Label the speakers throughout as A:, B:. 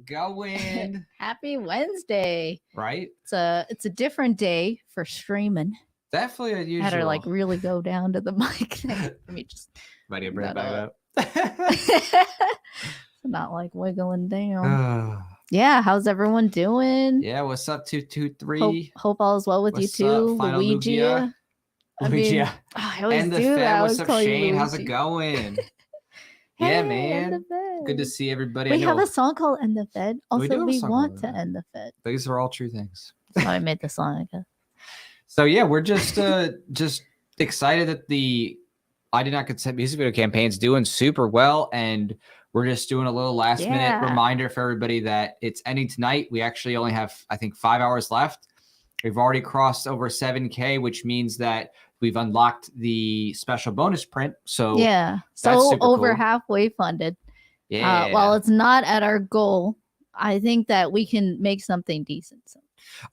A: going?
B: Happy Wednesday.
A: Right?
B: It's a different day for streaming.
A: Definitely unusual.
B: Had her like really go down to the mic. Let me just
A: Ready to bring it back up.
B: Not like wiggling down. Yeah, how's everyone doing?
A: Yeah, what's up, 223?
B: Hope all is well with
A: what's
B: you too,
A: up, Final
B: Luigi.
A: Lugia?
B: I mean, I always
A: and the
B: do
A: Fed,
B: that.
A: what's up, Shane? How's it going? Yeah, man. Good to see everybody.
B: We have a song called End the Fed. Also, we want to end the Fed.
A: These are all true things.
B: So I made the song, I guess.
A: So yeah, we're just excited that the I Did Not Consent music video campaign is doing super well, and we're just doing a little last minute reminder for everybody that it's ending tonight. We actually only have, I think, 5 hours left. We've already crossed over 7K, which means that we've unlocked the special bonus print. So
B: yeah, so over halfway funded.
A: Yeah.
B: While it's not at our goal, I think that we can make something decent. So.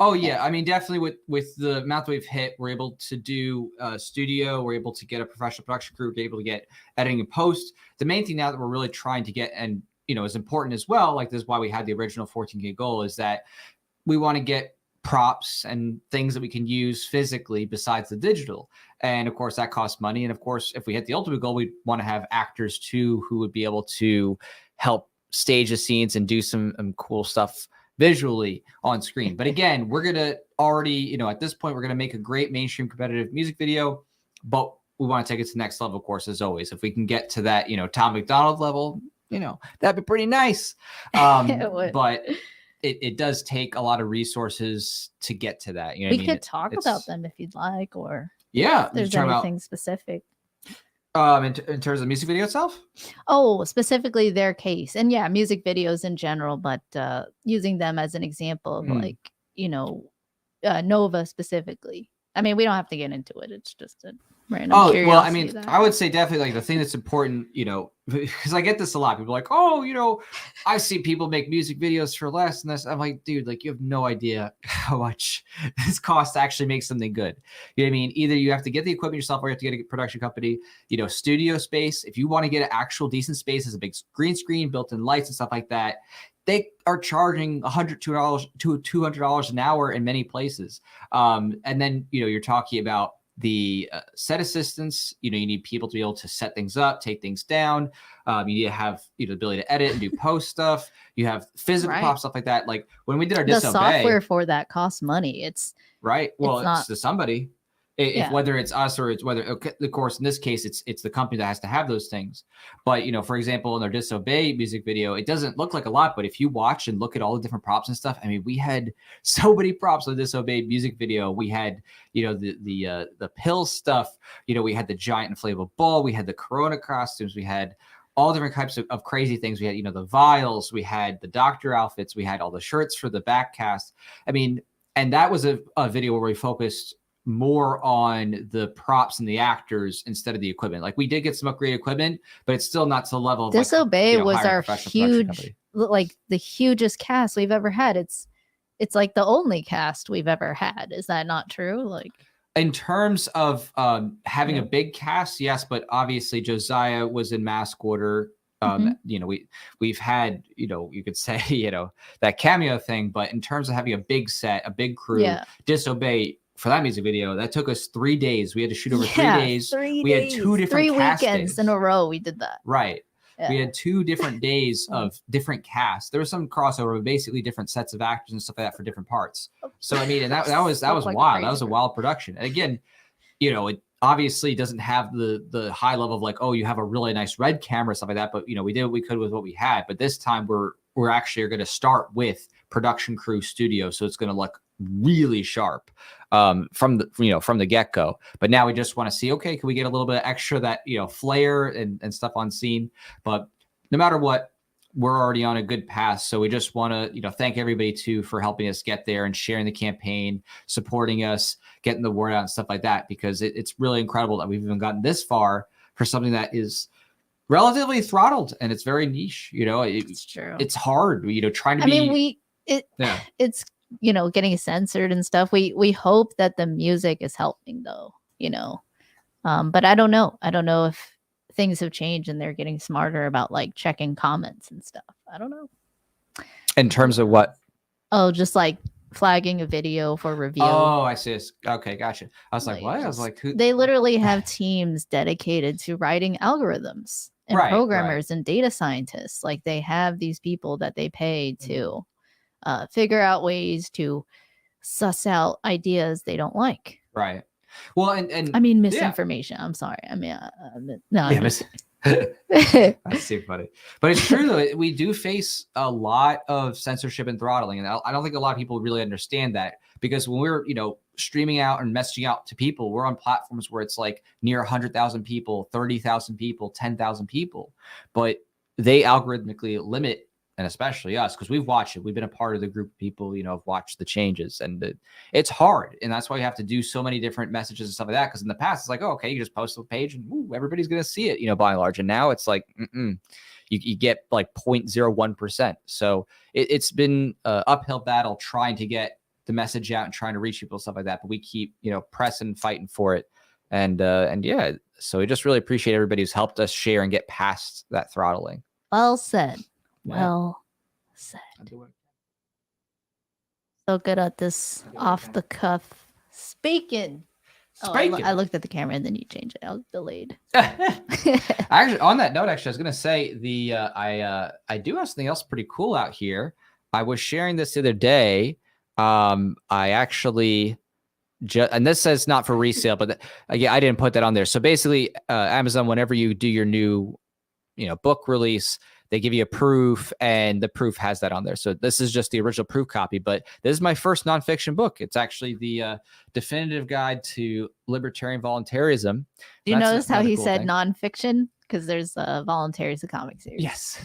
A: Oh yeah, I mean, definitely with the amount that we've hit, we're able to do studio, we're able to get a professional production crew, we're able to get editing and post. The main thing now that we're really trying to get, and is important as well, like this is why we had the original 14K goal, is that we want to get props and things that we can use physically besides the digital. And of course that costs money. And of course, if we hit the ultimate goal, we want to have actors too who would be able to help stage the scenes and do some cool stuff visually on screen. But again, we're going to already, at this point, we're going to make a great mainstream competitive music video, but we want to take it to the next level, of course, as always. If we can get to that, Tom McDonald level, that'd be pretty nice. But it does take a lot of resources to get to that.
B: We could talk about them if you'd like, or
A: if
B: there's anything specific.
A: In terms of music video itself?
B: Oh, specifically their case. And yeah, music videos in general, but using them as an example of Nova specifically. I mean, we don't have to get into it. It's just a random curiosity.
A: Well, I mean, I would say definitely like the thing that's important, because I get this a lot. People are like, oh, I see people make music videos for less and this. I'm like, dude, like you have no idea how much this costs to actually make something good. You know what I mean? Either you have to get the equipment yourself or you have to get a production company, studio space. If you want to get an actual decent space, as a big green screen, built-in lights and stuff like that, they are charging $100 to $200 an hour in many places. And then, you're talking about the set assistants. You need people to be able to set things up, take things down. You need to have the ability to edit and do post stuff. You have physical pop stuff like that. Like when we did our Disobey,
B: the software for that costs money. It's
A: right. Well, it's to somebody. Whether it's us or it's whether, of course, in this case, it's the company that has to have those things. But, for example, in our Disobey music video, it doesn't look like a lot, but if you watch and look at all the different props and stuff, I mean, we had so many props in the Disobey music video. We had, the pill stuff, we had the giant inflatable ball, we had the Corona costumes, we had all different types of crazy things. We had, the vials, we had the doctor outfits, we had all the shirts for the back cast. I mean, and that was a video where we focused more on the props and the actors instead of the equipment. Like we did get some upgraded equipment, but it's still not to the level of
B: Disobey was our huge, like the hugest cast we've ever had. It's like the only cast we've ever had. Is that not true? Like
A: in terms of having a big cast, yes, but obviously Josiah was in mask order. We've had, you could say, that cameo thing, but in terms of having a big set, a big crew, Disobey for that music video, that took us 3 days. We had to shoot over 3 days. We had 2 different
B: 3 weekends in a row. We did that.
A: Right. Yeah. We had 2 different days of different casts. There was some crossover, but basically different sets of actors and stuff like that for different parts. So I mean, and that was like wild. That was a wild production. And again, it obviously doesn't have the high level of like, oh, you have a really nice red camera, stuff like that. But we did what we could with what we had. But this time we're actually going to start with production crew studio, so it's going to look really sharp from the get-go. But now we just want to see, okay, can we get a little bit of extra that flair and stuff on scene? But no matter what, we're already on a good path. So we just want to thank everybody too for helping us get there and sharing the campaign, supporting us, getting the word out and stuff like that, because it's really incredible that we've even gotten this far for something that is relatively throttled and it's very niche.
B: It's true.
A: It's hard, trying to be.
B: It's getting censored and stuff. We hope that the music is helping though, but I don't know if things have changed and they're getting smarter about like checking comments and stuff. I don't know.
A: In terms of what?
B: Oh, just like flagging a video for review.
A: Oh, I see. Okay, gotcha. I was like, what? I was like, who?
B: They literally have teams dedicated to writing algorithms and
A: Right,
B: programmers and data scientists. Like they have these people that they pay to figure out ways to suss out ideas they don't like.
A: Right. Well, and
B: I mean misinformation. Yeah. I'm sorry. I mean, no.
A: Yeah, that's too funny. But it's true though. We do face a lot of censorship and throttling, and I don't think a lot of people really understand that, because when we're streaming out and messaging out to people, we're on platforms where it's like near 100,000 people, 30,000 people, 10,000 people, but they algorithmically limit. And especially us, because we've watched it. We've been a part of the group of people, have watched the changes, and it's hard. And that's why you have to do so many different messages and stuff like that. Because in the past, it's like, oh, okay, you just post a page and everybody's going to see it, by and large. And now it's like, you get like 0.01%. So it's been an uphill battle trying to get the message out and trying to reach people, stuff like that. But we keep, pressing, fighting for it. And yeah, so we just really appreciate everybody who's helped us share and get past that throttling.
B: Well said. Well said. So good at this off the cuff speaking. I looked at the camera and then you changed it. I was delayed.
A: Actually, on that note, I was gonna say I do have something else pretty cool out here. I was sharing this the other day. I actually and this says not for resale, but I didn't put that on there. So basically, Amazon, whenever you do your new book release, they give you a proof, and the proof has that on there. So this is just the original proof copy, but this is my first nonfiction book. It's actually the definitive guide to libertarian voluntarism.
B: Do you notice how he said nonfiction? Because there's voluntarism comic series.
A: Yes.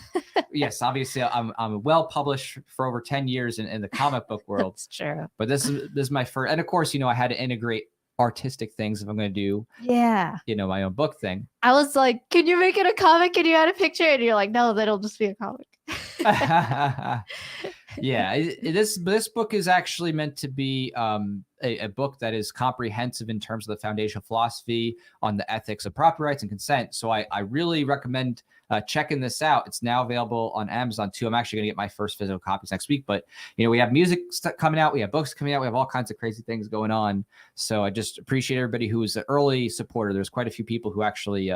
A: Yes. Obviously, I'm well published for over 10 years in the comic book world.
B: That's true.
A: But this is my first. And of course, I had to integrate artistic things if I'm going to do my own book thing.
B: I was like, can you make it a comic? Can you add a picture? And you're like, no, that'll just be a comic.
A: Yeah, this book is actually meant to be a book that is comprehensive in terms of the foundational philosophy on the ethics of property rights and consent. So I really recommend checking this out. It's now available on Amazon too. I'm actually going to get my first physical copies next week, but we have music coming out, we have books coming out, we have all kinds of crazy things going on. So I just appreciate everybody who is an early supporter. There's quite a few people who actually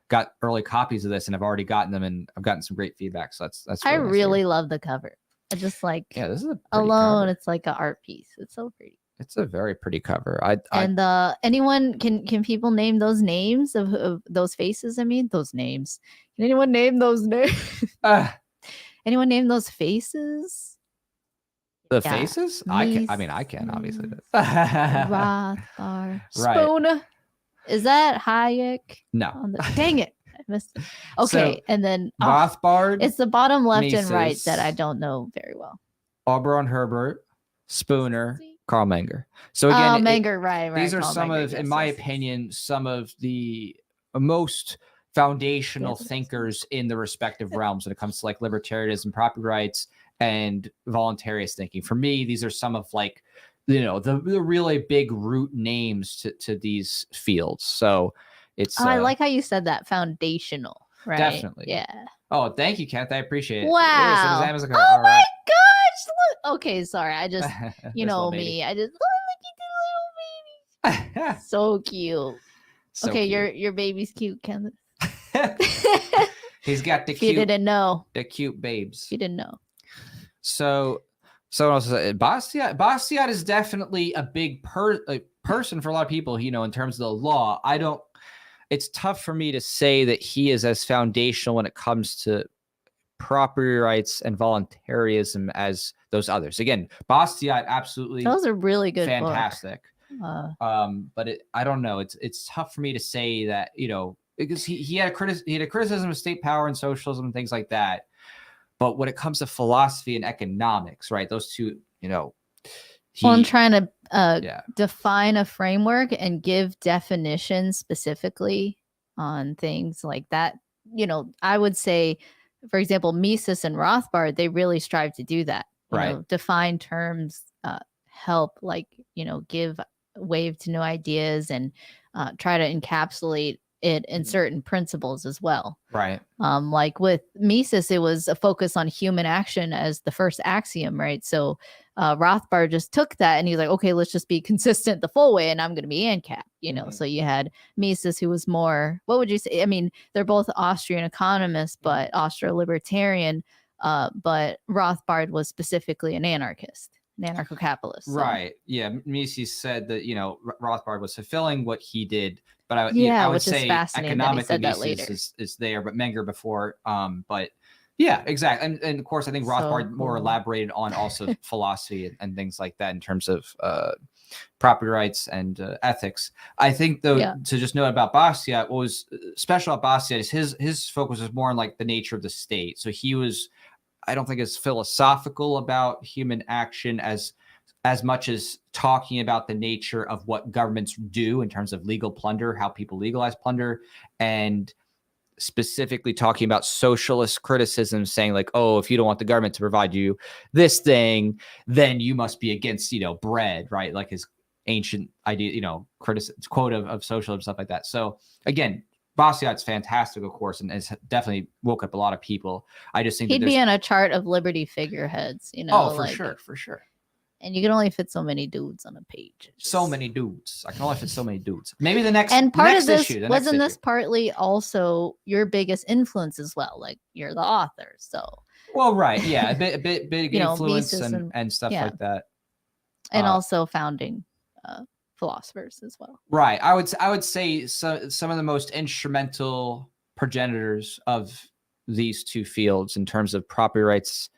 A: got early copies of this and I've already gotten them, and I've gotten some great feedback. So that's
B: I really love the cover. I just like,
A: this is
B: alone cover. It's like an art piece. It's so pretty. It's
A: a very pretty cover.
B: Anyone can people name those names of those faces? I mean, those names. Can anyone name those names? Anyone name those faces?
A: The faces? I can obviously.
B: Rothbard. Spoon. Is that Hayek?
A: No.
B: Dang it. I missed it. Okay, so, and then
A: Rothbard.
B: It's the bottom left Mises, and right that I don't know very well.
A: Auberon Herbert, Spooner, Carl Menger. So again,
B: Menger, right.
A: These are
B: Carl
A: some
B: Menger,
A: of, in my opinion, some of the most foundational thinkers in the respective realms when it comes to like libertarianism, property rights, and voluntarist thinking. For me, these are some of like, the really big root names to these fields. So it's
B: I like how you said that, foundational, right?
A: Definitely.
B: Yeah.
A: Oh, thank you, Kent. I appreciate it.
B: Wow.
A: Yeah, so
B: oh my gosh. Look. Okay, sorry. I just, me. I just look at the little baby. So cute. So okay, cute. Your baby's cute, Kenneth.
A: He's got the
B: cute. You didn't know.
A: The cute babes.
B: You didn't know.
A: So Bastiat is definitely a big person for a lot of people, in terms of the law. It's tough for me to say that he is as foundational when it comes to property rights and voluntarism as those others. Again, Bastiat, absolutely.
B: That was a really good
A: fantastic. But I don't know. It's tough for me to say that, because he had a criticism of state power and socialism and things like that. But when it comes to philosophy and economics, right, those two,
B: I'm trying to define a framework and give definitions specifically on things like that. I would say, for example, Mises and Rothbard, they really strive to do that.
A: Right.
B: Define terms, help, give wave to new ideas, and try to encapsulate it in certain principles as well.
A: Right.
B: Like with Mises, it was a focus on human action as the first axiom, right? So Rothbard just took that and he's like, okay, let's just be consistent the full way, and I'm going to be ANCAP, you know. So you had Mises, who was more, what would you say? I mean, they're both Austrian economists, but Austro-libertarian. But Rothbard was specifically an anarchist, an anarcho-capitalist. So.
A: Right. Yeah. Mises said that, you know, Rothbard was fulfilling what he did, but I would say economically Mises is there, but Menger before. But yeah, exactly. And of course, I think Rothbard more elaborated on also philosophy and things like that in terms of property rights and ethics. I think, though, to just note about Bastiat, what was special about Bastiat is his focus was more on like the nature of the state. So he was, I don't think, as philosophical about human action as much as talking about the nature of what governments do in terms of legal plunder, how people legalize plunder, and specifically talking about socialist criticism, saying like, oh, if you don't want the government to provide you this thing, then you must be against, you know, bread, right? Like his ancient idea, you know, quote of socialism, stuff like that. So again, Bastiat's fantastic, of course, and has definitely woke up a lot of people. I just think
B: he'd be in a chart of liberty figureheads, you know.
A: Oh, for sure.
B: And you can only fit so many dudes on a page.
A: So many dudes. I can only fit so many dudes. Maybe the next
B: and part of this
A: issue.
B: Wasn't this partly also your biggest influence as well? Like you're the author, so.
A: Well, right, yeah, a bit big influence and stuff like that,
B: and also founding philosophers as well.
A: Right, I would say some of the most instrumental progenitors of these two fields in terms of property rights,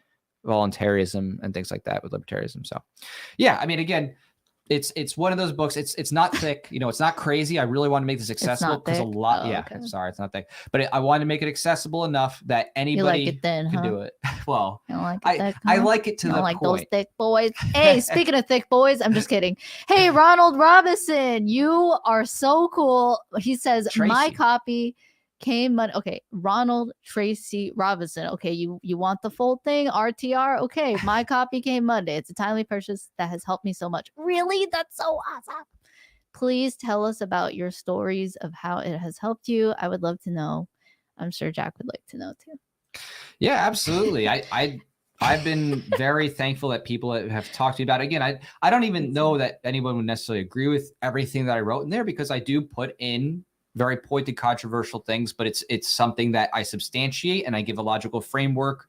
A: voluntarism, and things like that with libertarianism. So yeah, I mean, again, it's one of those books. It's not thick, you know, it's not crazy. I really want to make this accessible because a lot sorry, it's not thick, but I want to make it accessible enough that anybody can do it. Well, I like it to the
B: like
A: point.
B: Those thick boys. Hey, speaking of thick boys, I'm just kidding. Hey, Ronald Robinson, you are so cool. He says
A: Tracy.
B: My copy came Monday. Okay, Ronald Tracy Robinson. Okay, you want the full thing? RTR. Okay, my copy came Monday. It's a timely purchase that has helped me so much. Really? That's so awesome. Please tell us about your stories of how it has helped you. I would love to know. I'm sure Jack would like to know too.
A: Yeah, absolutely. I've been very thankful that people have talked to me about it. Again, I don't even know that anyone would necessarily agree with everything that I wrote in there, because I do put in very pointed, controversial things, but it's something that I substantiate and I give a logical framework,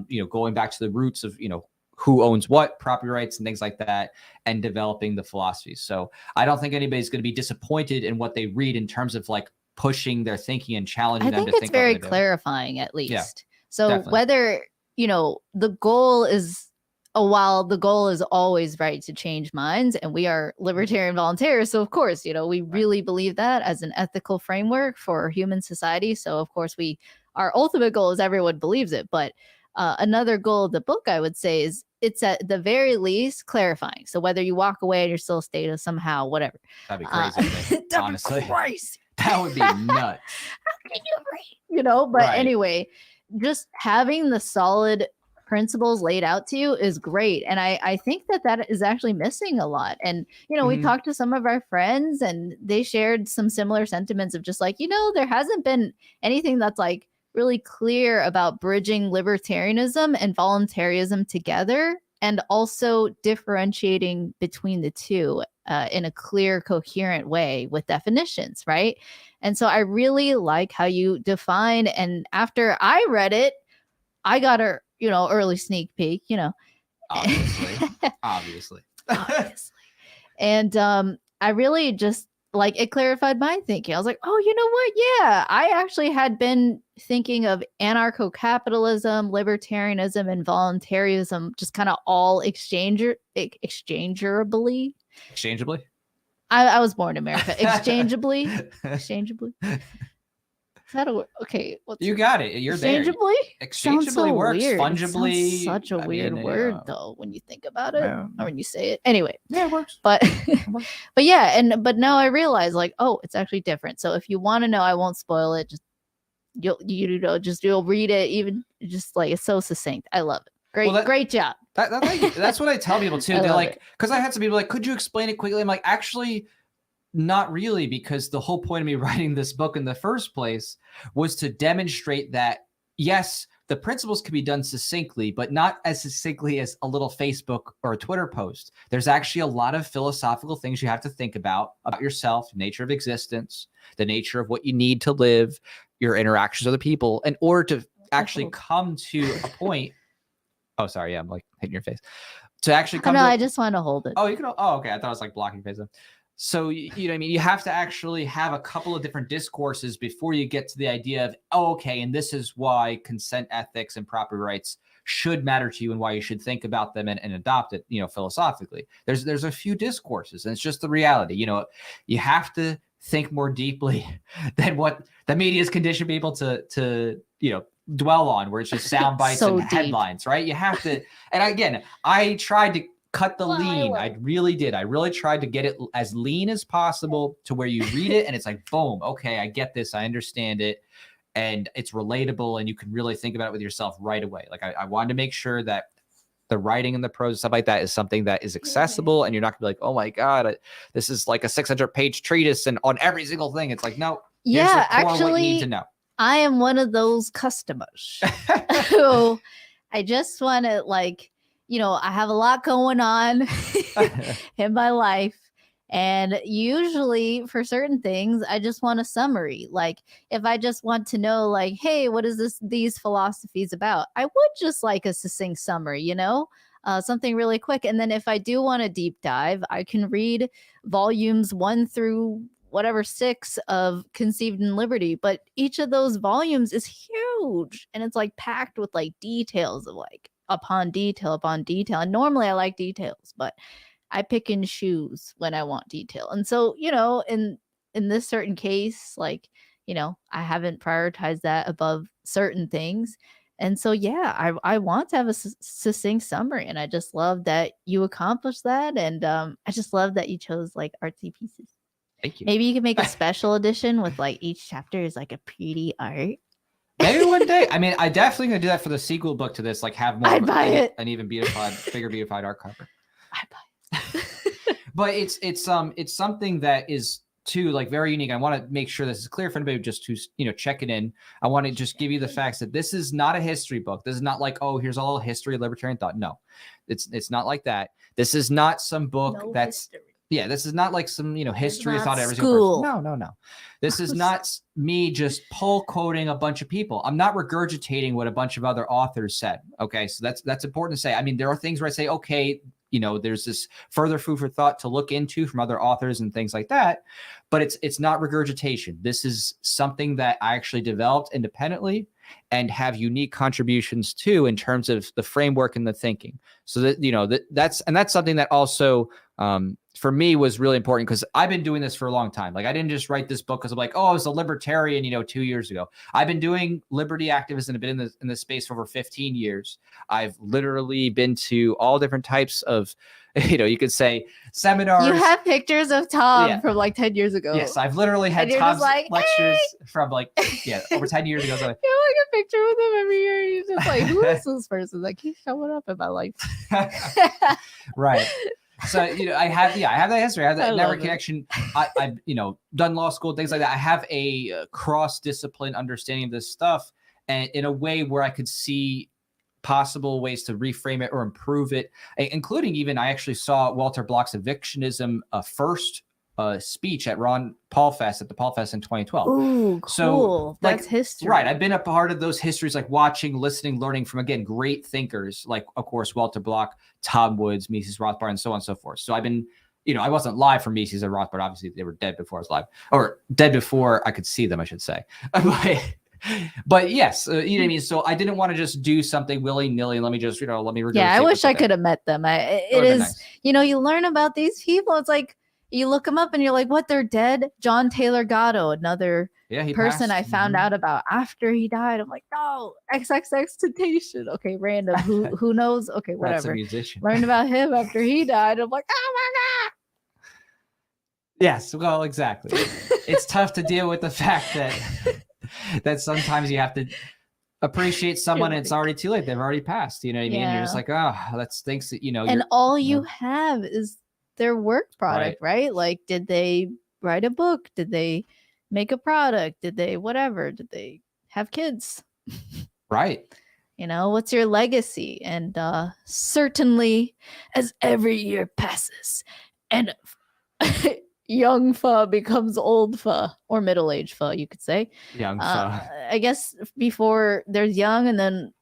A: you know, going back to the roots of, you know, who owns what, property rights and things like that, and developing the philosophies. So I don't think anybody's going to be disappointed in what they read in terms of like pushing their thinking and challenging them to think. I think
B: it's very clarifying, at least.
A: Yeah,
B: so definitely. Whether, you know, the goal is, while the goal is always right to change minds, and we are libertarian volunteers, so of course, you know, we really believe that as an ethical framework for human society. So of course, our ultimate goal is everyone believes it. But another goal of the book, I would say, is it's at the very least clarifying. So whether you walk away and you're still a state of somehow, whatever.
A: That'd be crazy. Honestly,
B: be crazy.
A: That would be nuts.
B: How can you read? You know, but anyway, just having the solid principles laid out to you is great. And I think that is actually missing a lot. And, you know, we talked to some of our friends and they shared some similar sentiments of just like, you know, there hasn't been anything that's like really clear about bridging libertarianism and voluntarism together, and also differentiating between the two in a clear, coherent way with definitions, right? And so I really like how you define, and after I read it, I got a, you know, early sneak peek, you know,
A: obviously.
B: And I really just like, it clarified my thinking. I was like, oh, you know what? Yeah, I actually had been thinking of anarcho-capitalism, libertarianism, and voluntarism just kind of all exchangeably. I was born in America. Exchangeably. Is that okay?
A: You got it. You're
B: exchangeably?
A: There. Exchangeably so works.
B: Weird.
A: Fungibly.
B: Such a weird word, though, when you think about it, or when you say it. Anyway.
A: Yeah, it works.
B: But yeah, but now I realize, like, oh, it's actually different. So if you want to know, I won't spoil it. Just you'll read it. Even just like, it's so succinct. I love it. Great job.
A: That's what I tell people too. They're like, because I had some people like, could you explain it quickly? I'm like, actually, not really, because the whole point of me writing this book in the first place was to demonstrate that, yes, the principles can be done succinctly, but not as succinctly as a little Facebook or a Twitter post. There's actually a lot of philosophical things you have to think about yourself, the nature of existence, the nature of what you need to live, your interactions with other people, in order to actually come to a point. Oh, sorry. Yeah, I'm like hitting your face. To actually come
B: I just want to hold it.
A: Oh, you can. Oh, okay. I thought it was like blocking face. So, you know what I mean? You have to actually have a couple of different discourses before you get to the idea of, oh, okay, and this is why consent ethics and property rights should matter to you and why you should think about them and adopt it, you know, philosophically. There's a few discourses, and it's just the reality. You know, you have to think more deeply than what the media has conditioned people to you know, dwell on, where it's just sound bites
B: So
A: and
B: deep.
A: Headlines, right? You have to, and again, I tried to cut the lean. I really did. I really tried to get it as lean as possible to where you read it and it's like, boom, okay, I get this, I understand it, and it's relatable, and you can really think about it with yourself right away. Like I wanted to make sure that the writing and the prose and stuff like that is something that is accessible, and you're not gonna be like, oh my God, this is like a 600-page treatise and on every single thing. It's like, no,
B: yeah,
A: actually, what you need to know.
B: I am one of those customers who I just want to, like, you know, I have a lot going on in my life. And usually for certain things, I just want a summary. Like if I just want to know, like, hey, what is these philosophies about? I would just like a succinct summary, you know, something really quick. And then if I do want a deep dive, I can read volumes 1 through whatever 6 of Conceived in Liberty. But each of those volumes is huge, and it's like packed with like details of like upon detail upon detail. And normally I like details, but I pick and choose when I want detail. And so, you know, in this certain case, like, you know, I haven't prioritized that above certain things. And so, yeah, I want to have a succinct summary. And I just love that you accomplished that. And I just love that you chose like artsy pieces.
A: Thank you.
B: Maybe you can make a special edition with like each chapter is like a pretty art.
A: Maybe one day. I mean, I definitely gonna do that for the sequel book to this. Like, have more
B: I'd buy it.
A: An even bigger beautified art cover.
B: I'd buy it.
A: But it's something that is too like very unique. I want to make sure this is clear for anybody just who's, you know, checking in. I want to just give you the facts that this is not a history book. This is not like, oh, here's all history of libertarian thought. No, it's not like that. This is not some book that's history. Yeah, this is not like some, you know, history of thought every single person. No. This is not me just pull quoting a bunch of people. I'm not regurgitating what a bunch of other authors said. Okay, so that's important to say. I mean, there are things where I say, okay, you know, there's this further food for thought to look into from other authors and things like that, but it's not regurgitation. This is something that I actually developed independently and have unique contributions to in terms of the framework and the thinking. So that, you know, that's something that also for me was really important, because I've been doing this for a long time. Like I didn't just write this book because I'm like, oh, I was a libertarian, you know, 2 years ago. I've been doing liberty activism and been in this space for over 15 years. I've literally been to all different types of, you know, you could say seminars.
B: You have pictures of Tom from like 10 years ago.
A: Yes, I've literally had Tom's like, lectures from like, over 10 years ago. So like,
B: you have like a picture with him every year. He's just like, who is this person that keeps showing up in my life?
A: Right. So, you know, I have that history. I have that network connection. I've, you know, done law school, things like that. I have a cross-discipline understanding of this stuff, and in a way where I could see possible ways to reframe it or improve it, including even I actually saw Walter Block's evictionism first speech at Ron Paul Fest at the Paul Fest in 2012.
B: Ooh, cool.
A: So,
B: that's history.
A: Right. I've been a part of those histories, like watching, listening, learning from, again, great thinkers, like, of course, Walter Block, Tom Woods, Mises Rothbard, and so on and so forth. So I've been, you know, I wasn't live for Mises and Rothbard. Obviously, they were dead before I was live, or dead before I could see them, I should say. But yes, you know what I mean? So I didn't want to just do something willy-nilly. Let me just, you know, let me.
B: Yeah, I wish I could have met them. It is, nice. You know, you learn about these people. It's like, you look them up and you're like, what, they're dead? John Taylor Gatto, another person passed. I found out about after he died. I'm like, no, XXXTentacion. Okay, random. Who knows? Okay, whatever.
A: That's a musician.
B: Learned about him after he died. I'm like, oh my God.
A: Yes, well, exactly. It's tough to deal with the fact that sometimes you have to appreciate someone and it's already too late. They've already passed. You know what I mean? You're just like, oh, that's things that, you know.
B: And all you have is their work product, right? Like, did they write a book? Did they make a product? Did they whatever? Did they have kids?
A: Right.
B: What's your legacy? And certainly, as every year passes and young pho becomes old pho, or middle-aged pho, you could say.
A: Young pho.
B: I guess before there's young and then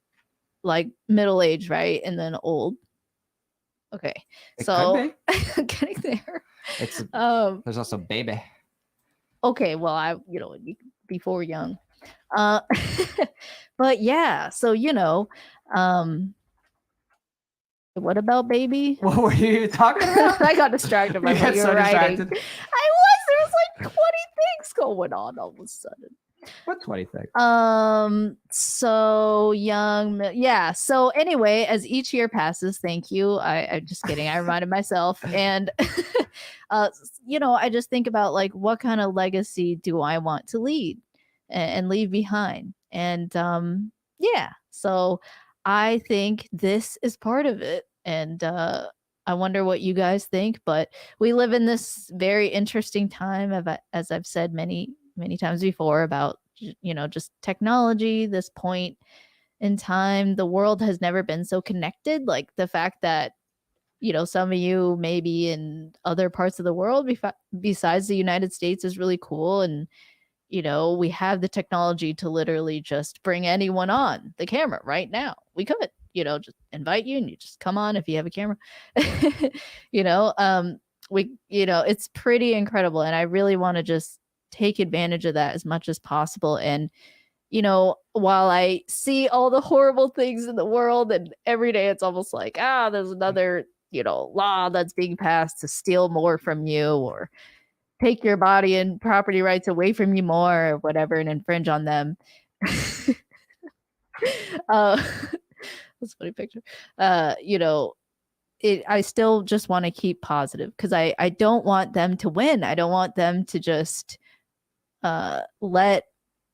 B: like middle-aged, right? And then old. Okay.
A: It
B: so
A: could
B: getting there.
A: There's also baby.
B: Okay, well, before young. But yeah, so what about baby?
A: What were you talking about?
B: I got distracted by what you were writing. There was like 20 things going on all of a sudden.
A: What 20 things?
B: So young, yeah. So anyway, as each year passes, thank you. I'm just kidding. I reminded myself, and I just think about like what kind of legacy do I want to lead and leave behind, and yeah. So I think this is part of it, and I wonder what you guys think. But we live in this very interesting time, as I've said many times before, about just technology. This point in time, the world has never been so connected. Like the fact that some of you maybe in other parts of the world besides the United States is really cool, and we have the technology to literally just bring anyone on the camera right now. We could just invite you and you just come on if you have a camera. It's pretty incredible, and I really want to just take advantage of that as much as possible. And while I see all the horrible things in the world, and every day it's almost like there's another law that's being passed to steal more from you, or take your body and property rights away from you more, or whatever, and infringe on them. That's a funny picture. I still just want to keep positive, because I don't want them to win. I don't want them to just let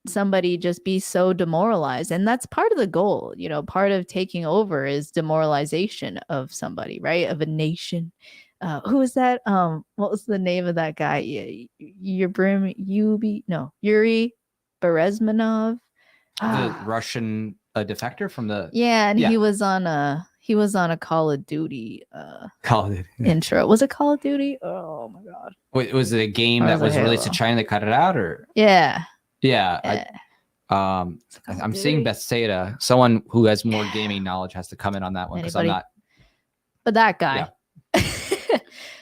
B: somebody just be so demoralized. And that's part of the goal. Part of taking over is demoralization of somebody, right? Of a nation. Who is that? What was the name of that guy? Yuri Berezmanov.
A: The Russian defector from the
B: he was on a Call of Duty intro. Was it Call of Duty? Oh my god.
A: Wait, was it a game that was released to China that cut it out, or?
B: Yeah.
A: I'm seeing Bethsaida. Someone who has more gaming knowledge has to come in on that one, because I'm not.
B: But that guy. Yeah.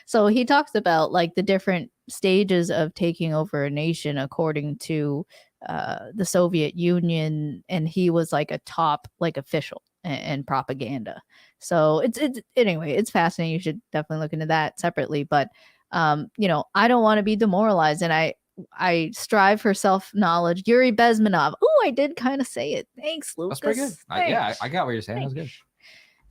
B: So he talks about like the different stages of taking over a nation according to the Soviet Union, and he was like a top official and propaganda. So it's anyway, it's fascinating. You should definitely look into that separately. But I don't want to be demoralized, and I strive for self-knowledge. Yuri Bezmenov. Oh, I did kind of say it. Thanks, Lucas.
A: That's pretty good. I got what you're saying. That was good.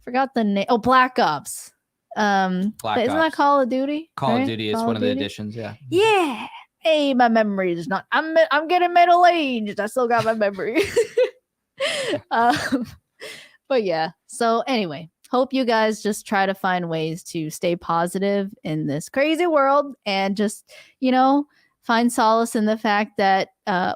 B: Forgot the name. Oh, Black Ops. Isn't that Call of Duty?
A: Call of Duty is one of the editions. Yeah.
B: Yeah. Hey, my memory is not. I'm getting middle aged. I still got my memory. But yeah. So anyway, hope you guys just try to find ways to stay positive in this crazy world, and just find solace in the fact that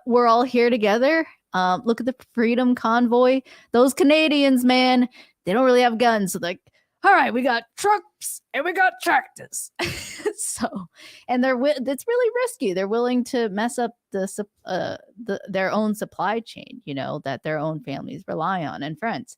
B: we're all here together. Look at the Freedom Convoy. Those Canadians, man, they don't really have guns. So like, all right, we got trucks and we got tractors. And it's really risky. They're willing to mess up their own supply chain, that their own families rely on, and friends.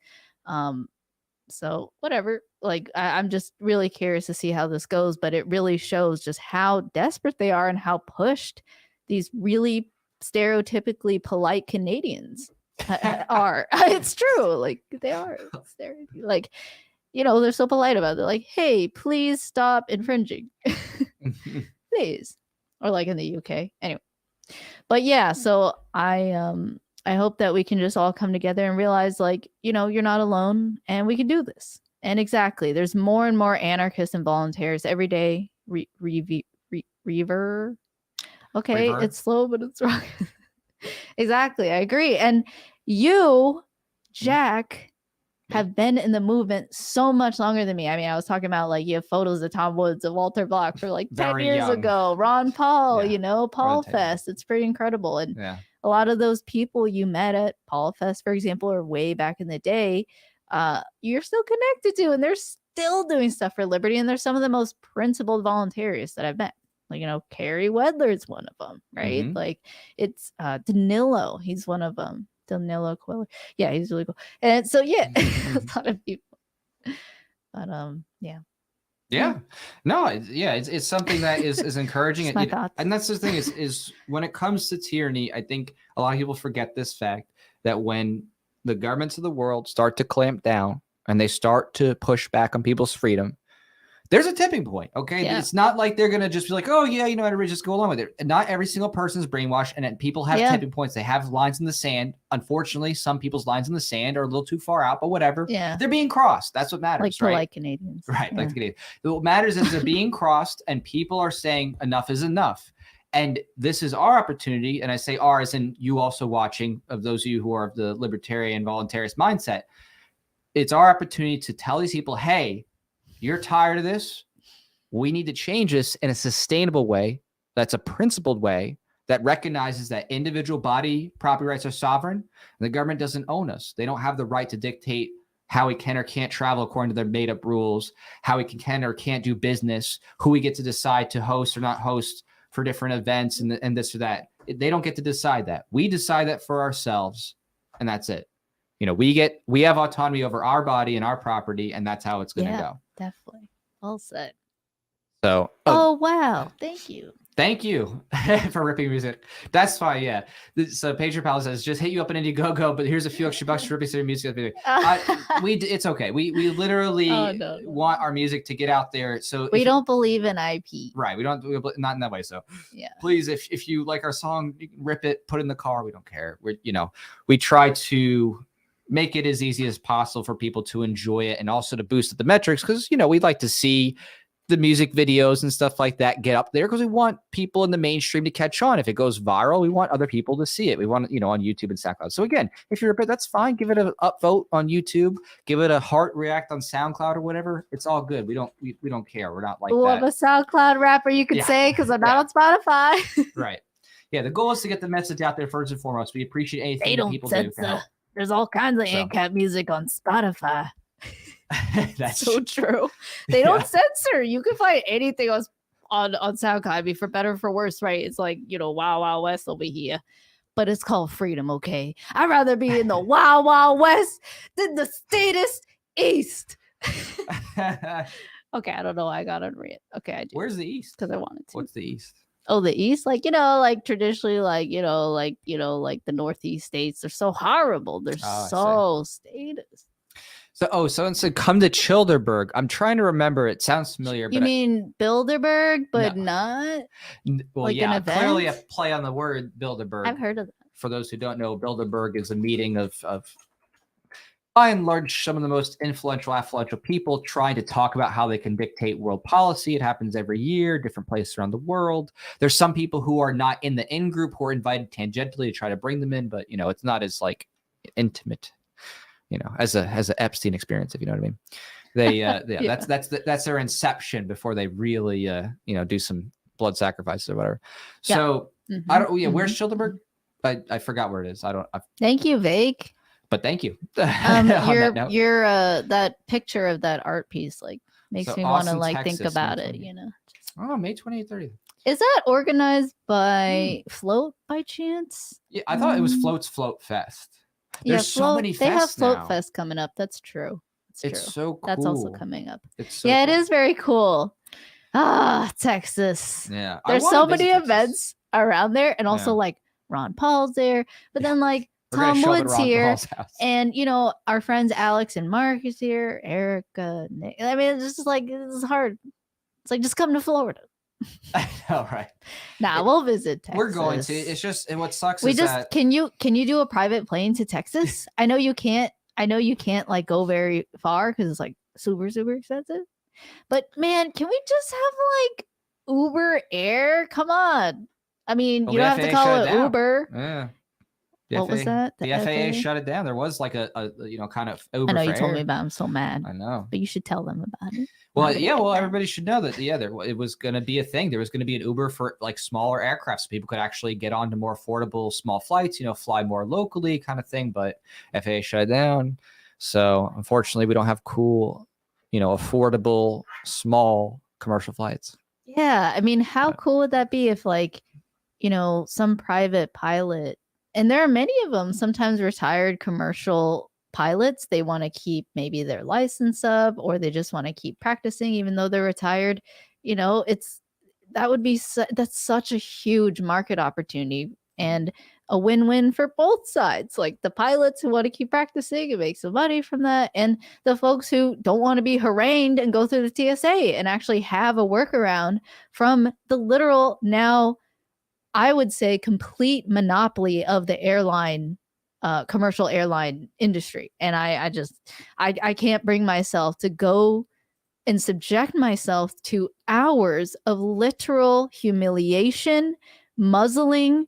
B: So whatever, like I'm just really curious to see how this goes, but it really shows just how desperate they are and how pushed these really stereotypically polite Canadians are. It's true. Like they are. Like, they're so polite about it. They're like, hey, please stop infringing. Please. Or like in the UK. Anyway. But yeah, so I hope that we can just all come together and realize, like, you're not alone, and we can do this. And exactly, there's more and more anarchists and volunteers every day. Reaver. Okay, it's slow, but it's wrong. Exactly, I agree. And you, Jack, have been in the movement so much longer than me. I mean, I was talking about like you have photos of Tom Woods, of Walter Block for like 10
A: Very
B: years
A: young.
B: ago, Ron Paul,
A: Yeah.
B: you know, Paul
A: 10 years.
B: Fest. It's pretty incredible. And
A: Yeah.
B: a lot of those people you met at Paul Fest, for example, or way back in the day, you're still connected to, and they're still doing stuff for liberty. And they're some of the most principled volunteers that I've met. Like, you know, Carrie Wedler is one of them, right?
A: Mhm.
B: Like it's Danilo, he's one of them. Danilo Coelho. Yeah, he's really cool. And so yeah, a lot of people. But yeah.
A: Yeah. No, it's something that is encouraging.
B: Just my thoughts.
A: And that's the thing is when it comes to tyranny, I think a lot of people forget this fact that when the governments of the world start to clamp down and they start to push back on people's freedom, there's a tipping point. Okay.
B: Yeah.
A: It's not like they're going to just be like, oh yeah, you know, everybody just go along with it. And not every single person's brainwashed, and people have tipping points. They have lines in the sand. Unfortunately, some people's lines in the sand are a little too far out, but whatever.
B: Yeah.
A: They're being crossed. That's what matters.
B: Like polite Canadians.
A: Right. Like the Canadians. What matters is they're being crossed and people are saying enough is enough. And this is our opportunity. And I say our as in you also watching, of those of you who are of the libertarian voluntarist mindset. It's our opportunity to tell these people, hey, you're tired of this. We need to change this in a sustainable way. That's a principled way that recognizes that individual body property rights are sovereign. And the government doesn't own us. They don't have the right to dictate how we can or can't travel according to their made up rules, how we can or can't do business, who we get to decide to host or not host for different events and this or that. They don't get to decide that. We decide that for ourselves, and that's it. You know, we have autonomy over our body and our property, and that's how it's going to go.
B: Definitely. Well said.
A: So,
B: oh wow, thank you
A: for ripping music. That's fine. Yeah. So Patriot Palace says just hit you up in Indiegogo, but here's a few extra bucks for ripping some music. It's okay. We literally want our music to get out there. So
B: we don't believe in IP.
A: Right. We don't, not in that way. So
B: yeah,
A: please, if you like our song, you can rip it, put it in the car. We don't care. We try to make it as easy as possible for people to enjoy it and also to boost the metrics. Cause we'd like to see the music videos and stuff like that get up there because we want people in the mainstream to catch on. If it goes viral, we want other people to see it. We want, on YouTube and SoundCloud. So again, if you're a bit, that's fine. Give it an upvote on YouTube. Give it a heart react on SoundCloud or whatever. It's all good. We don't care. We're not like that.
B: I'm a SoundCloud rapper, you could say, because I'm not on Spotify.
A: Right. Yeah. The goal is to get the message out there first and foremost. We appreciate anything that people do to help.
B: There's all kinds of ANCAP music on Spotify. That's so true. They don't censor. You can find anything on SoundCloud. I mean, for better or for worse, right? It's like, Wild Wild West will be here, but it's called freedom. Okay, I'd rather be in the Wild Wild West than the statist East. Okay, I don't know why I got on rant. Okay, I do.
A: Where's the East?
B: Because I wanted to.
A: What's the East?
B: Oh, the East, like traditionally, like the Northeast states. They're so horrible. They're so statist.
A: So, someone said, come to Childerberg. I'm trying to remember. It sounds familiar.
B: You mean Bilderberg, but not?
A: Well,
B: like
A: yeah,
B: an event?
A: Clearly a play on the word Bilderberg.
B: I've heard of that.
A: For those who don't know, Bilderberg is a meeting of by and large, some of the most influential people trying to talk about how they can dictate world policy. It happens every year, different places around the world. There's some people who are not in the in-group who are invited tangentially to try to bring them in, but, it's not as, intimate. As a Epstein experience, if you know what I mean. They, yeah. That's their inception before they really, do some blood sacrifices or whatever.
B: Yeah.
A: So I don't. Yeah, where's Childerberg? I forgot where it is.
B: Thank you, Vake.
A: But thank you.
B: Your that picture of that art piece makes me want to think about it.
A: Oh, May 28th, 30th.
B: Is that organized by Float by chance?
A: Yeah, I thought it was Float's Float Fest. There's so many fests.
B: They have Float
A: now.
B: Fest coming up. That's true.
A: It's so cool.
B: That's also coming up.
A: It's so
B: cool.
A: It
B: is very cool. Texas.
A: Yeah.
B: There's so many events around there, and also Ron Paul's there, but then Tom Woods here, and our friends Alex and Mark is here, Erica, Nick. I mean, it's just it's hard. It's just come to Florida.
A: I know, right?
B: We'll visit Texas.
A: We're going to. It's just, and what sucks
B: is
A: that
B: can you do a private plane to Texas? I know you can't go very far because it's super, super expensive. But man, can we just have Uber Air? Come on. I mean, you don't have to call it Uber.
A: Yeah.
B: What was that?
A: The FAA shut it down. There was like a kind of Uber.
B: I know
A: for
B: you told
A: air.
B: me about it. I'm so mad.
A: I know.
B: But you should tell them about it.
A: Well, yeah. Well, everybody should know that. Yeah, it was going to be a thing. There was going to be an Uber for like smaller aircraft, so people could actually get onto more affordable small flights. Fly more locally, kind of thing. But FAA shut it down. So unfortunately, we don't have cool, affordable small commercial flights.
B: Yeah, I mean, how cool would that be if like, some private pilot, and there are many of them, sometimes retired commercial pilots, they want to keep maybe their license up, or they just want to keep practicing even though they're retired. That's such a huge market opportunity and a win-win for both sides. Like the pilots who want to keep practicing and make some money from that, and the folks who don't want to be harangued and go through the TSA and actually have a workaround from the literal, now I would say, complete monopoly of the commercial airline industry. And I can't bring myself to go and subject myself to hours of literal humiliation, muzzling,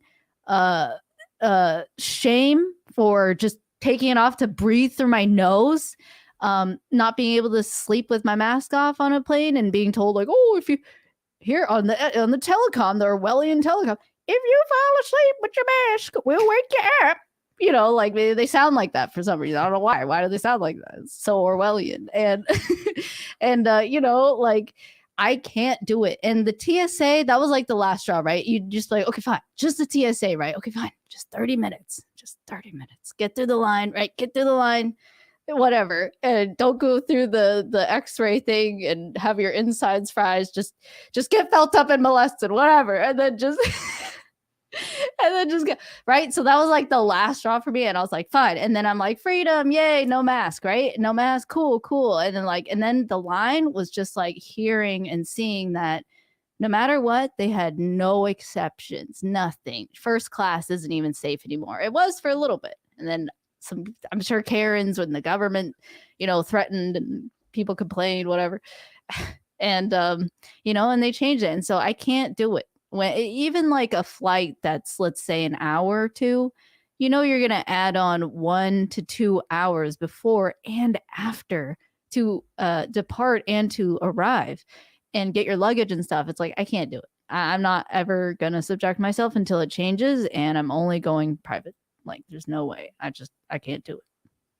B: shame for just taking it off to breathe through my nose, not being able to sleep with my mask off on a plane, and being told like, oh, if you here on the telecom, the Orwellian telecom, if you fall asleep with your mask, we'll wake you up. Like they sound like that for some reason. I don't know why. Why do they sound like that? It's so Orwellian. And like I can't do it. And the TSA, that was like the last straw, right? You just like, okay, fine, just the TSA, right? Okay, fine, just 30 minutes. Get through the line, right? Get through the line. Whatever, and don't go through the X-ray thing and have your insides fries. Just get felt up and molested, whatever, and then just get right. So that was like the last straw for me, and I was like, fine. And then I'm like, freedom, yay, no mask, right? No mask, cool. And then the line was just like hearing and seeing that no matter what, they had no exceptions, nothing. First class isn't even safe anymore. It was for a little bit, and then I'm sure Karens when the government, threatened and people complained, whatever. And, and they changed it. And so I can't do it. When even like a flight that's, let's say, an hour or two, you're going to add on 1 to 2 hours before and after to depart and to arrive and get your luggage and stuff. It's like, I can't do it. I'm not ever going to subject myself until it changes, and I'm only going private. Like, there's no way. I can't do it.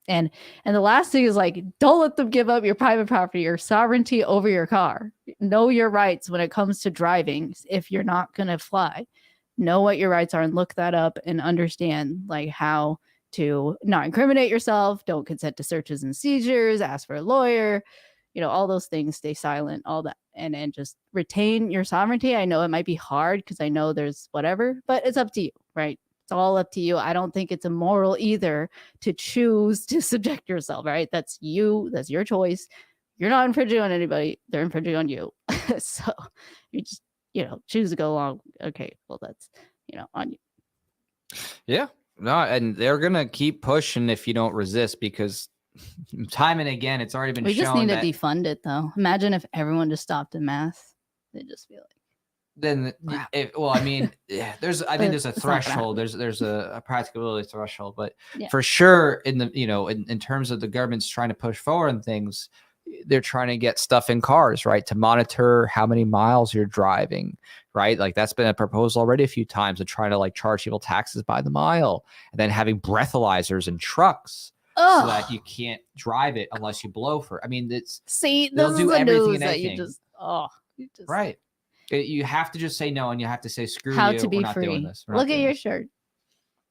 B: And the last thing is like, don't let them give up your private property, your sovereignty over your car. Know your rights when it comes to driving. If you're not going to fly, know what your rights are and look that up and understand like how to not incriminate yourself. Don't consent to searches and seizures, ask for a lawyer, all those things, stay silent, all that. And just retain your sovereignty. I know it might be hard because I know there's whatever, but it's up to you, right? It's all up to you. I don't think it's immoral either to choose to subject yourself, right? That's you. That's your choice. You're not infringing on anybody. They're infringing on you. So you just, choose to go along. Okay, well, that's, on you.
A: Yeah. No, and they're going to keep pushing if you don't resist, because time and again, it's already been shown.
B: We just need to defund it, though. Imagine if everyone just stopped en masse. They'd just be like,
A: then there's a threshold. There's a practicability threshold, but for sure in the in terms of the government's trying to push forward and things, they're trying to get stuff in cars, right, to monitor how many miles you're driving, right? Like that's been a proposal already a few times, to try to like charge people taxes by the mile, and then having breathalyzers in trucks. So that you can't drive it unless you blow for. I mean, they'll do everything and anything. Right. You have to just say no, and you have to say screw
B: how
A: you.
B: To be
A: we're not
B: free.
A: Doing this.
B: Look at your shirt.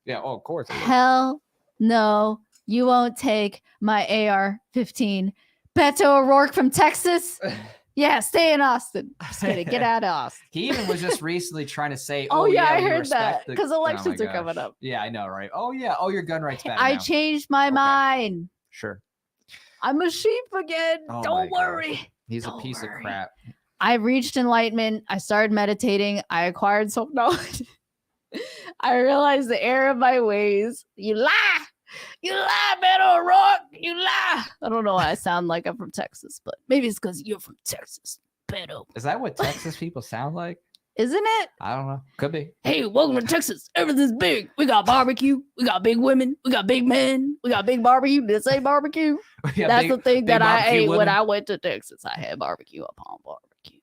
A: Yeah. Oh, of course.
B: Hell no, you won't take my AR-15. Beto O'Rourke from Texas. Yeah, stay in Austin. Just kidding. Get out of Austin.
A: He even was just recently trying to say,
B: oh yeah, I heard that because elections are coming up.
A: Yeah, I know, right? Oh yeah. Oh, your gun rights back.
B: I changed my mind.
A: Sure.
B: I'm a sheep again.
A: Oh,
B: don't worry.
A: Gosh. He's a piece of crap.
B: I reached enlightenment. I started meditating. I acquired some knowledge. I realized the error of my ways. You lie. You lie, Beto O'Rourke. You lie. I don't know why I sound like I'm from Texas, but maybe it's because you're from Texas, Beto.
A: Is that what Texas people sound like?
B: Isn't it?
A: I don't know. Could be.
B: Hey, welcome to Texas. Everything's big. We got barbecue. We got big women. We got big men. We got big barbecue. Did it say barbecue? That's the thing that I ate when I went to Texas. I had barbecue upon barbecue.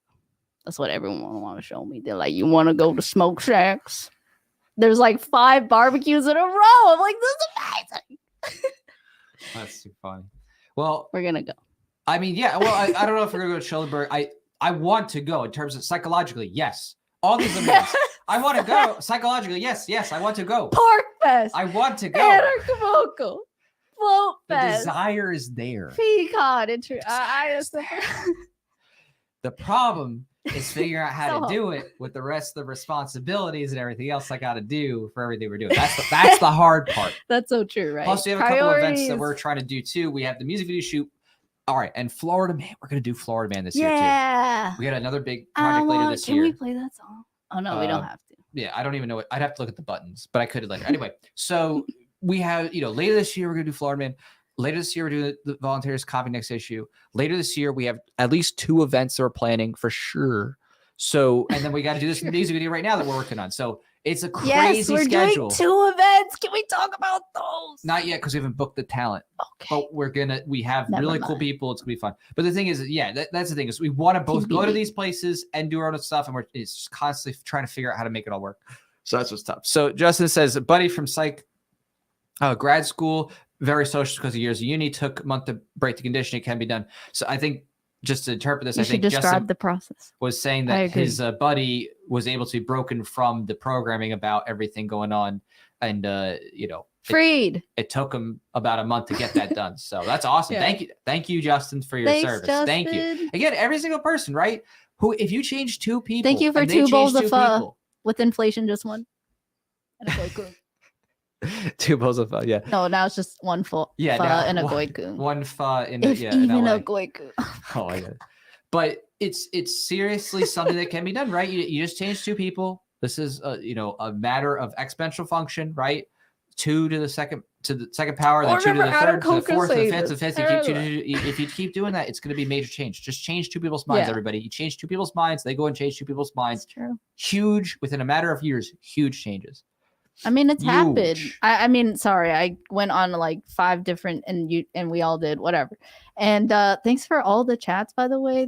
B: That's what everyone want to show me. They're like, you want to go to smoke shacks? There's like 5 barbecues in a row. I'm like, this is amazing.
A: That's too funny. Well,
B: we're gonna go.
A: I mean, yeah. Well, I don't know if we're gonna go to Schillerberg. I want to go in terms of psychologically. Yes, all these events. I want to go psychologically. Yes, I want to go.
B: Park Fest.
A: I want to go.
B: Anarchimoco. Float Fest.
A: The desire is there.
B: Peacock.
A: The problem is figuring out how to do it with the rest of the responsibilities and everything else I got to do for everything we're doing. That's the hard part.
B: That's so true, right?
A: Plus, we have a couple events that we're trying to do too. We have the music video shoot. All right, and Florida Man. We're gonna do Florida Man this year too.
B: Yeah.
A: We got another big project later this year.
B: Can we play that song? Oh no, we don't have to.
A: Yeah, I don't even know it. I'd have to look at the buttons, but I could later. Anyway, so we have, later this year we're gonna do Florida Man. Later this year we're doing the Volunteers Copy Next Issue. Later this year we have at least 2 events that we're planning for sure. So, and then we got to do this music video right now that we're working on. So it's a crazy schedule.
B: Doing 2 events. Can we talk about those?
A: Not yet, because we haven't booked the talent.
B: Okay.
A: But we have really cool people. It's gonna be fun. But the thing is, that's the thing is we want to both go to these places and do our own stuff, and it's just constantly trying to figure out how to make it all work. So that's what's tough. So Justin says, a buddy from psych grad school, very social because of years of uni, took a month to break the condition. It can be done. So I think, just to interpret this, I think
B: describe the process.
A: Was saying that his buddy was able to be broken from the programming about everything going on, and
B: freed.
A: It took him about a month to get that done. So that's awesome. Yeah. Thank you, Justin, for your service. Justin. Thank you again. Every single person, right? Who, if you change 2 people,
B: thank you for 2 bowls of pho with inflation, just 1. And a goiku.
A: 2 bowls of pho, yeah.
B: No, now it's just 1 pho and a goiku.
A: 1 pho in
B: even a goiku.
A: Oh my god! But it's seriously something that can be done, right? You just change 2 people. This is a matter of exponential function, right? 2 to the second power, then 2 to the third, to the fourth, to the fifth, to the fifth. If you keep doing that, it's going to be major change. Just change 2 people's minds, everybody. You change 2 people's minds, they go and change 2 people's minds.
B: That's true.
A: Huge, within a matter of years, huge changes.
B: I mean, it's happened. I mean, sorry, I went on like 5 different, and we all did whatever. And thanks for all the chats, by the way. Hey,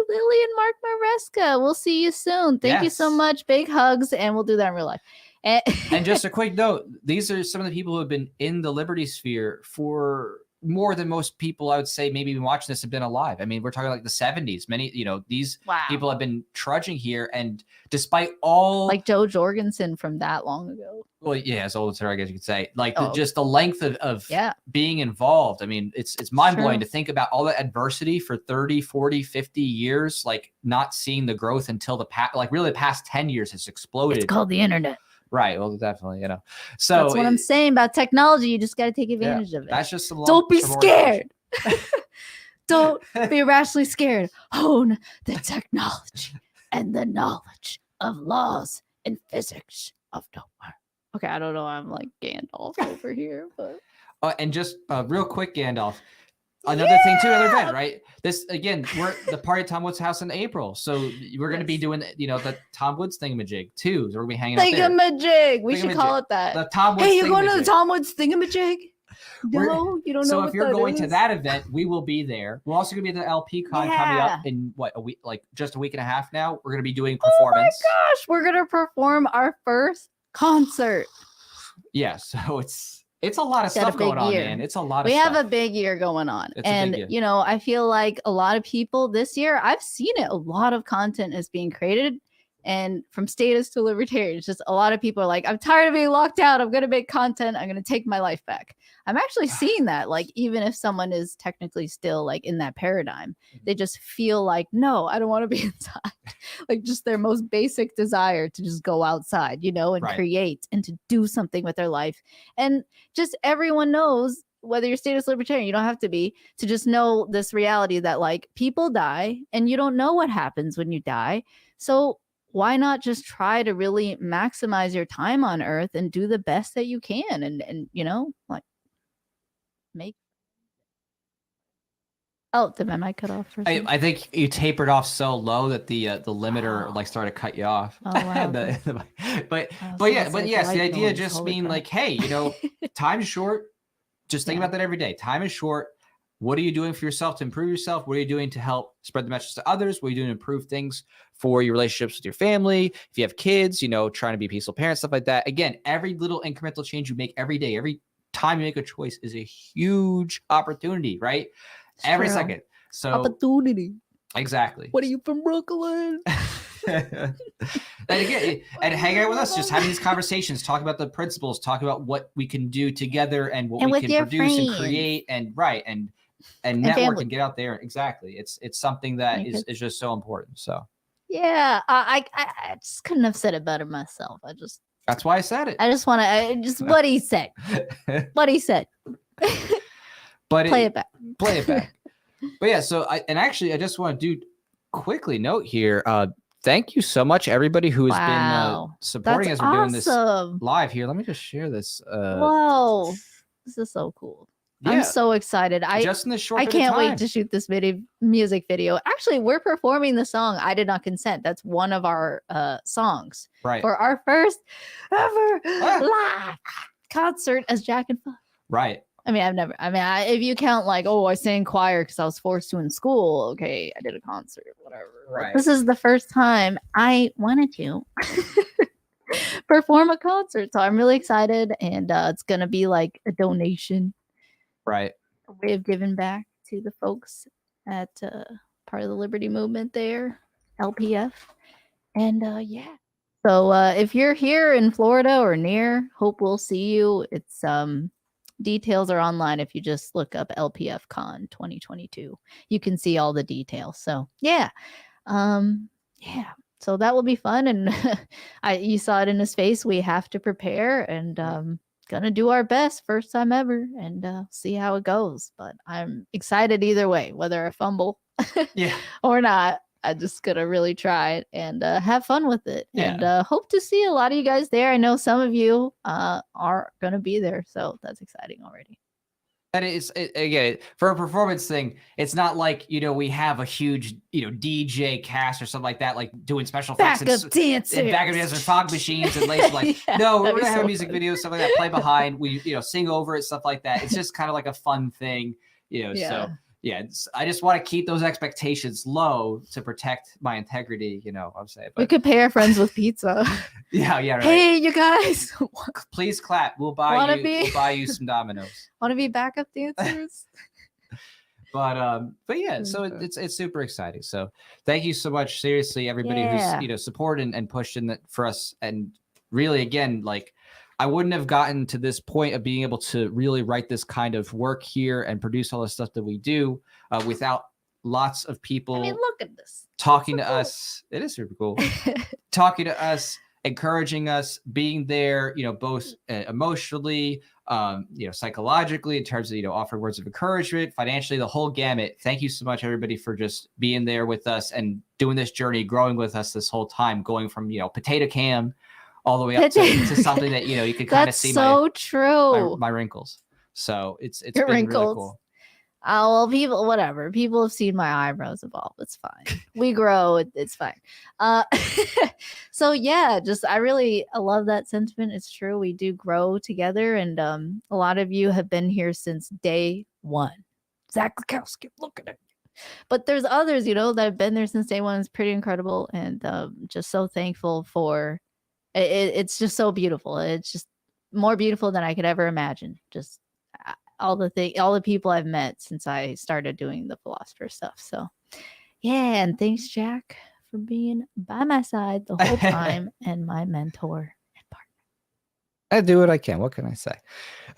B: Lily and Mark Maresca, we'll see you soon. Thank you so much. Big hugs, and we'll do that in real life.
A: And just a quick note: these are some of the people who have been in the Liberty Sphere for more than most people, I would say, maybe even watching this have been alive. I mean, we're talking like the 70s. Many, these people have been trudging here, and despite all,
B: like Joe Jorgensen from that long ago.
A: Well, yeah, as old as her, I guess you could say. Like just the length of being involved. I mean, it's mind blowing to think about all that adversity for 30, 40, 50 years, like not seeing the growth until the past 10 years has exploded.
B: It's called the internet.
A: Right. Well, definitely, So
B: that's what I'm saying about technology. You just got to take advantage of it.
A: That's just
B: don't be scared. Don't be irrationally scared. Own the technology and the knowledge of laws and physics of the world. Okay, I don't know. I'm like Gandalf over here, but
A: and just real quick, Gandalf. Another thing too, another event, right? This again, we're the party at Tom Woods' house in April, so we're going to be doing the Tom Woods thingamajig too. So we're going to be hanging out there.
B: Thingamajig, we should call it that.
A: The Tom Woods.
B: Hey, you're going to the Tom Woods thingamajig? No, you don't know.
A: So if you're going to that event, we will be there. We're also going to be at the LP Con coming up in a week, like just a week and a half now. We're going to be doing performance.
B: Oh my gosh, we're going to perform our first concert.
A: Yeah, so it's a lot of stuff going on, man. It's a lot of
B: stuff.
A: We
B: have a big year going on. And, I feel like a lot of people this year, I've seen it. A lot of content is being created. And from status to libertarians, just a lot of people are like, I'm tired of being locked out. I'm going to make content. I'm going to take my life back. I'm actually seeing that. Like, even if someone is technically still like in that paradigm, they just feel like, no, I don't want to be inside. Like just their most basic desire to just go outside, and create and to do something with their life. And just everyone knows, whether you're status libertarian, you don't have to be, to just know this reality that like people die and you don't know what happens when you die. So why not just try to really maximize your time on earth and do the best that you can and like make Oh, did my mic cut off for a second?
A: I think you tapered off so low that the limiter like started to cut you off.
B: Oh wow.
A: But yes, the idea of just being like, hey, you know, time is short. Just think about that every day. Time is short. What are you doing for yourself to improve yourself? What are you doing to help spread the message to others? What are you doing to improve things for your relationships with your family? If you have kids, you know, trying to be peaceful parents, stuff like that. Again, every little incremental change you make every day, every time you make a choice is a huge opportunity, right? It's every true. Second. So
B: opportunity.
A: Exactly.
B: What are you from Brooklyn?
A: And again, and hang out with us, just having these conversations, talk about the principles, talk about what we can do together and what we can produce and create and network family. And get out there. Exactly. It's something that is just so important. So
B: yeah, I just couldn't have said it better myself.
A: That's why I said it.
B: I just want to just what he said. What he said.
A: But
B: play it back.
A: Play it back. But yeah, so I just want to do quickly note here. Thank you so much, everybody who has been supporting us. We're doing this live here. Let me just share this.
B: Whoa, this is so cool. Yeah. I'm so excited.
A: Just in this short
B: I can't wait to shoot this music video. Actually, we're performing the song "I Did Not Consent." That's one of our songs for our first ever live concert as Jack and Fuck.
A: Right.
B: I mean, if you count like, oh, I sang choir because I was forced to in school. Okay, I did a concert, whatever.
A: Right.
B: This is the first time I wanted to perform a concert. So I'm really excited. And it's going to be like a donation.
A: Right.
B: A way of giving back to the folks at part of the Liberty Movement there, LPF. And yeah. So if you're here in Florida or near, hope we'll see you. It's details are online. If you just look up LPF Con 2022, you can see all the details. So yeah. So that will be fun. And you saw it in his face. We have to prepare and gonna do our best, first time ever, and see how it goes. But I'm excited either way, whether I fumble or not. I'm just gonna really try it and have fun with it, and hope to see a lot of you guys there. I know some of you are gonna be there, so that's exciting already.
A: And again, for a performance thing, it's not like, you know, we have a huge, you know, DJ cast or something like that, like doing special effects
B: backup dancers
A: and fog machines and laser like no, we're gonna have a music video, stuff like that, play behind, we, you know, sing over it, stuff like that. It's just kind of like a fun thing, you know. So yeah, I just want to keep those expectations low to protect my integrity, you know what I'm saying. But
B: we could pay our friends with pizza.
A: Yeah, right.
B: Hey, you guys.
A: Please clap. We'll buy you some Dominoes.
B: Want to be backup dancers?
A: But yeah, so it's super exciting. So thank you so much, seriously, everybody who's, you know, supported and pushed in for us. And really, again, like, I wouldn't have gotten to this point of being able to really write this kind of work here and produce all the stuff that we do without lots of people.
B: I mean, look at this.
A: Talking to us. It is super cool. Talking to us, encouraging us, being there, you know, both emotionally, you know, psychologically, in terms of, you know, offering words of encouragement, financially, the whole gamut. Thank you so much, everybody, for just being there with us and doing this journey, growing with us this whole time, going from, you know, potato cam all the way up to something that, you know, you could kind of see my wrinkles. So it's been really cool.
B: Oh, well, people have seen my eyebrows evolve. It's fine. We grow. It's fine. So yeah, I love that sentiment. It's true. We do grow together. And a lot of you have been here since day one. Zach Lukowski, look at it. But there's others, you know, that have been there since day one. It's pretty incredible. And just so thankful for it's just so beautiful. It's just more beautiful than I could ever imagine. Just all the people I've met since I started doing the philosopher stuff. So yeah, and thanks, Jack, for being by my side the whole time and my mentor and partner.
A: I do what I can. What can I say?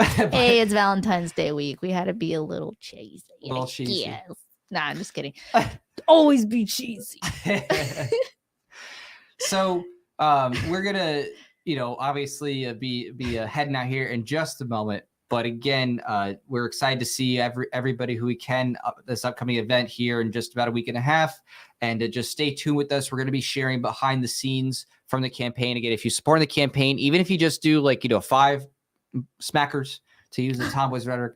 B: Hey, it's Valentine's Day week. We had to be a little cheesy.
A: A little cheesy.
B: Yes. Nah, I'm just kidding. Always be cheesy.
A: So we're gonna, you know, obviously be heading out here in just a moment. But again, we're excited to see everybody who we can this upcoming event here in just about a week and a half. And just stay tuned with us. We're going to be sharing behind the scenes from the campaign. Again, if you support the campaign, even if you just do like, you know, 5 smackers to use the Tomboys rhetoric.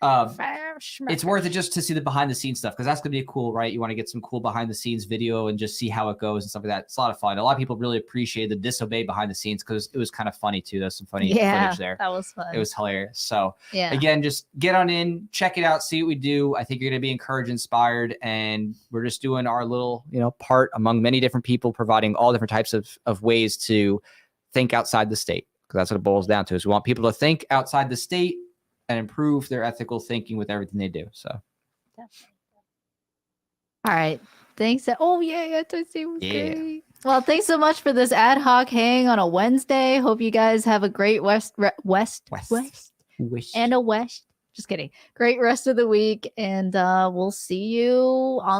A: It's worth it just to see the behind the scenes stuff, because that's gonna be cool, right? You want to get some cool behind the scenes video and just see how it goes and stuff like that. It's a lot of fun. A lot of people really appreciated the Disobey behind the scenes because it was kind of funny too. There's some funny footage there.
B: That was fun.
A: It was hilarious. So again, just get on in, check it out, see what we do. I think you're gonna be encouraged, inspired, and we're just doing our little, part among many different people, providing all different types of ways to think outside the state. Because that's what it boils down to, is we want people to think outside the state and improve their ethical thinking with everything they do. So
B: all right, thanks. Oh yeah, Toy Story was great. Well, thanks so much for this ad hoc hang on a Wednesday. Hope you guys have a great West and a West. Just kidding. Great rest of the week, and we'll see you on